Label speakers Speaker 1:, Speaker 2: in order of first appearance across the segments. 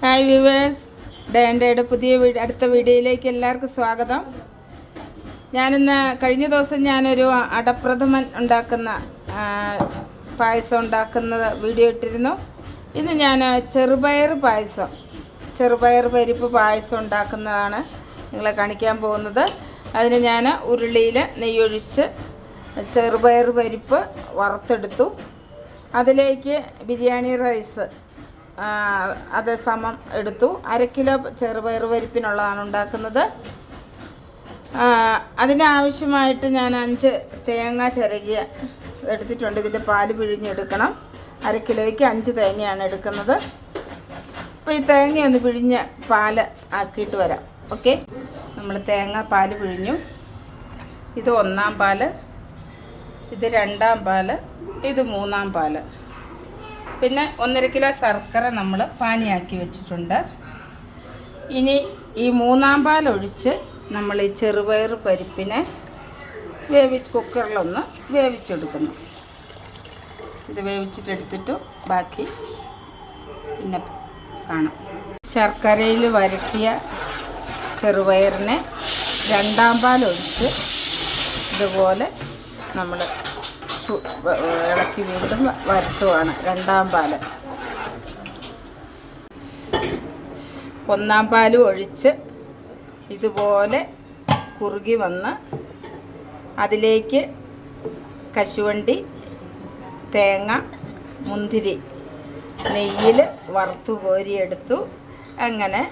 Speaker 1: Hi viewers, ഡേയുടെ പുതിയ അടുത്ത വീഡിയോയിലേക്ക് എല്ലാവർക്കും സ്വാഗതം. ഞാനിന്ന് കഴിഞ്ഞ ദിവസം ഞാനൊരു അടപ്രഥമൻ ഉണ്ടാക്കുന്ന പായസം ഉണ്ടാക്കുന്ന വീഡിയോ ഇട്ടിരുന്നു. ഇന്ന് ഞാൻ ചെറുപയർ പരിപ്പ് പായസം ഉണ്ടാക്കുന്നതാണ് നിങ്ങളെ കാണിക്കാൻ പോകുന്നത്. അതിന് ഞാൻ ഉരുളിയിൽ നെയ്യൊഴിച്ച് ചെറുപയർ പരിപ്പ് വറുത്തെടുത്തു. അതിലേക്ക് ബിരിയാണി റൈസ് അത് സമം എടുത്തു. 1/2 കിലോ ചെറുപയർ പരിപ്പിനുള്ളതാണ് ഉണ്ടാക്കുന്നത്. അതിനാവശ്യമായിട്ട് ഞാൻ 5 തേങ്ങ ചിരകിയ എടുത്തിട്ടുണ്ട്. ഇതിൻ്റെ പാല് പിഴിഞ്ഞെടുക്കണം. 1/2 കിലോയ്ക്ക് 5 തേങ്ങയാണ് എടുക്കുന്നത്. അപ്പോൾ ഈ തേങ്ങയൊന്ന് പിഴിഞ്ഞ് പാല് ആക്കിയിട്ട് വരാം. ഓക്കെ, നമ്മൾ തേങ്ങ പാല് പിഴിഞ്ഞു. ഇത് 1-ാം പാല്, ഇത് 2-ാം പാല്, ഇത് 3-ാം പാല്. പിന്നെ 1.5 കിലോ ശർക്കര നമ്മൾ പാനിയാക്കി വെച്ചിട്ടുണ്ട്. ഇനി ഈ 3-ാം പാലൊഴിച്ച് നമ്മൾ ഈ ചെറുപയർ പരിപ്പിനെ കുക്കറിലൊന്ന് വേവിച്ചെടുക്കുന്നു. ഇത് വേവിച്ചിട്ടെടുത്തിട്ട് ബാക്കി പിന്നെ കാണാം. ശർക്കരയിൽ വരട്ടിയ ചെറുപയറിനെ 2-ാം പാലൊഴിച്ച് ഇതുപോലെ നമ്മൾ ഇളക്കി വീണ്ടും വരട്ടുവാണ്. 2-ാം പാല് 1-ാം പാലും ഒഴിച്ച് ഇതുപോലെ കുറുകി വന്ന് അതിലേക്ക് കശുവണ്ടി, തേങ്ങ, മുന്തിരി നെയ്യിൽ വറുത്തു കോരിയെടുത്തു. അങ്ങനെ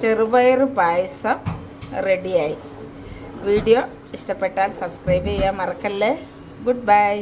Speaker 1: ചെറുപയർ പായസം റെഡിയായി. വീഡിയോ ഇഷ്ടപ്പെട്ടാൽ സബ്സ്ക്രൈബ് ചെയ്യാൻ മറക്കല്ലേ. Goodbye.